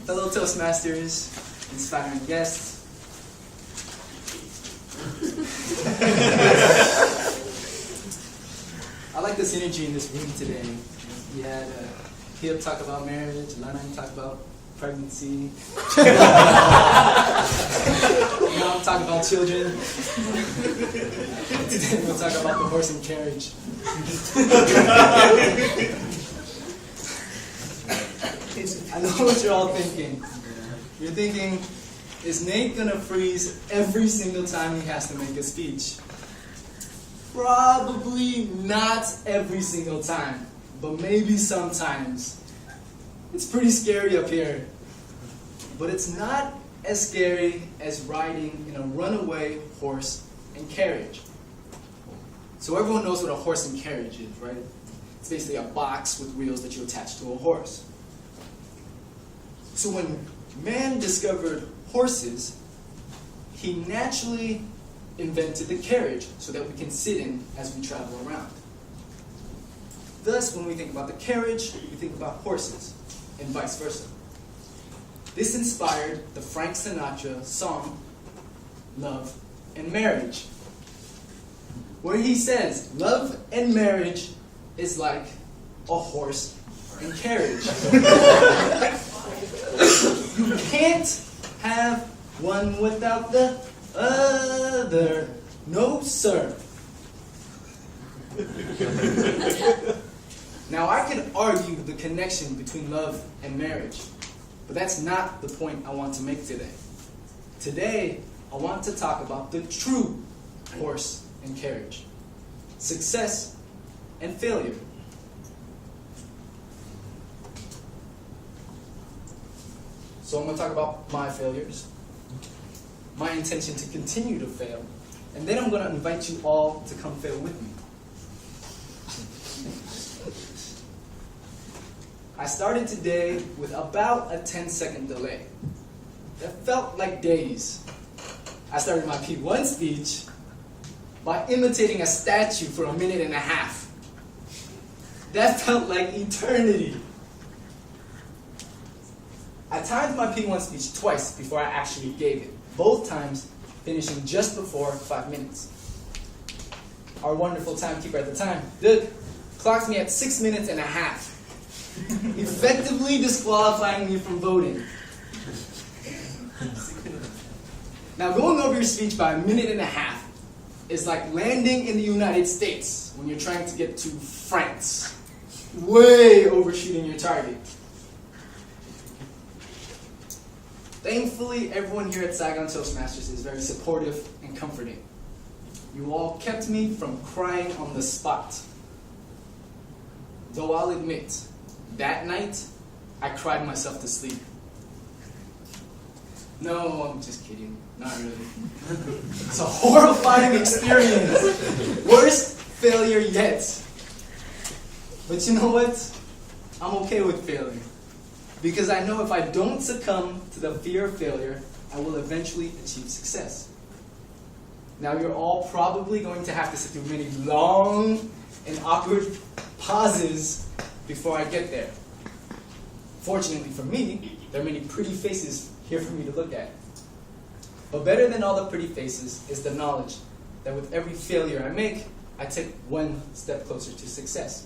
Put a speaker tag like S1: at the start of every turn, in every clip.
S1: fellow Toastmasters, inspiring guests. I like the synergy in this room today. We had Hip talk about marriage, Lana talk about pregnancy. Now I'm talking about children. Today we'll talk about the horse and carriage. I know what you're all thinking. You're thinking, is Nate gonna freeze every single time he has to make a speech? Probably not every single time, but maybe sometimes. It's pretty scary up here, but it's not as scary as riding in a runaway horse and carriage. So everyone knows what a horse and carriage is, right? It's basically a box with wheels that you attach to a horse. So when man discovered horses, he naturally invented the carriage so that we can sit in as we travel around. Thus, when we think about the carriage, we think about horses, and vice versa. This inspired the Frank Sinatra song, Love and Marriage, where he says, love and marriage is like a horse and carriage. You can't have one without the other. No, sir. Now, I could argue the connection between love and marriage, but that's not the point I want to make today. Today, I want to talk about the true horse and carriage, success and failure. So I'm going to talk about my failures, my intention to continue to fail, and then I'm going to invite you all to come fail with me. I started today with about a 10-second delay. That felt like days. I started my P1 speech by imitating a statue for a minute and a half. That felt like eternity. I timed my P1 speech twice before I actually gave it, both times finishing just before 5 minutes. Our wonderful timekeeper at the time, Doug, clocked me at 6 minutes and a half, effectively disqualifying me from voting. Now, going over your speech by a minute and a half is like landing in the United States when you're trying to get to France, way overshooting your target. Thankfully, everyone here at Saigon Toastmasters is very supportive and comforting. You all kept me from crying on the spot. Though I'll admit, that night, I cried myself to sleep. No, I'm just kidding. Not really. It's a horrifying experience. Worst failure yet. But you know what? I'm okay with failing. Because I know if I don't succumb to the fear of failure, I will eventually achieve success. Now, you're all probably going to have to sit through many long and awkward pauses before I get there. Fortunately for me, there are many pretty faces here for me to look at. But better than all the pretty faces is the knowledge that with every failure I make, I take one step closer to success.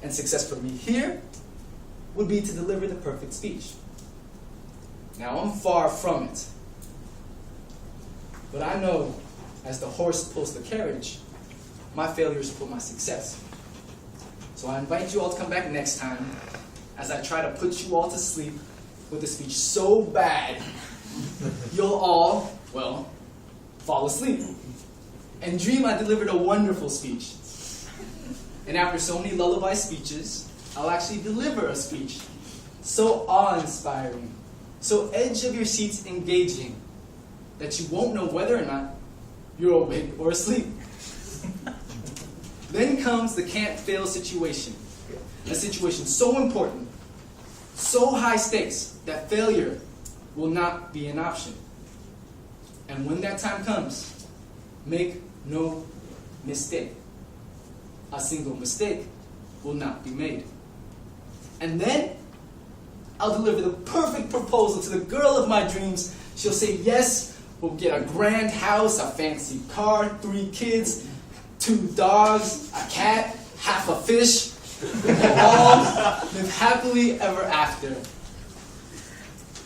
S1: And success for me here would be to deliver the perfect speech. Now, I'm far from it. But I know, as the horse pulls the carriage, my failures pull my success. So I invite you all to come back next time as I try to put you all to sleep with a speech so bad, you'll all, well, fall asleep and dream I delivered a wonderful speech. And after so many lullaby speeches, I'll actually deliver a speech so awe-inspiring, so edge of your seats engaging, that you won't know whether or not you're awake or asleep. Then comes the can't-fail situation, a situation so important, so high stakes, that failure will not be an option. And when that time comes, make no mistake. A single mistake will not be made. And then I'll deliver the perfect proposal to the girl of my dreams. She'll say yes, we'll get a grand house, a fancy car, 3 kids, 2 dogs, a cat, half a fish. We'll all live happily ever after.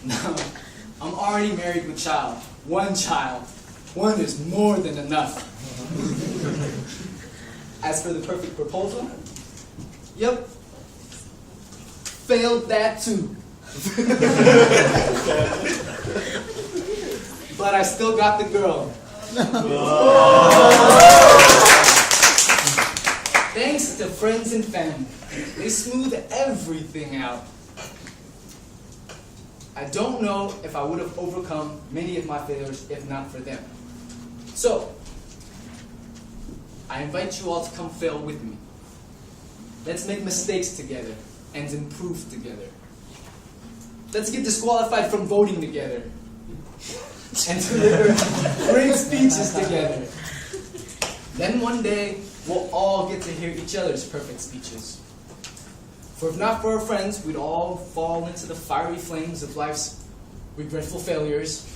S1: No, I'm already married with child. 1 child. 1 is more than enough. As for the perfect proposal, yep, failed that too. But I still got the girl. Thanks to friends and family, they smooth everything out. I don't know if I would have overcome many of my failures if not for them. So, I invite you all to come fail with me. Let's make mistakes together and improve together. Let's get disqualified from voting together and deliver great speeches together. Then one day, we'll all get to hear each other's perfect speeches. For if not for our friends, we'd all fall into the fiery flames of life's regretful failures.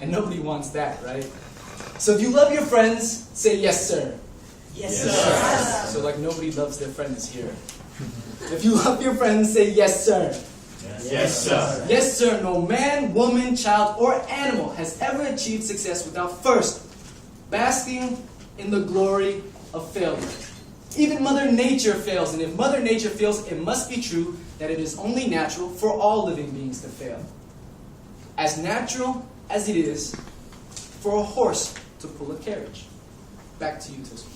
S1: And nobody wants that, right? So if you love your friends, say yes, sir.
S2: Yes, sir.
S1: So like nobody loves their friends here. If you love your friends, say yes, sir.
S2: Yes, sir.
S1: Yes, sir. No man, woman, child, or animal has ever achieved success without first basking in the glory of failure. Even Mother Nature fails, and if Mother Nature fails, it must be true that it is only natural for all living beings to fail. As natural as it is for a horse to pull a carriage. Back to you, Tosin.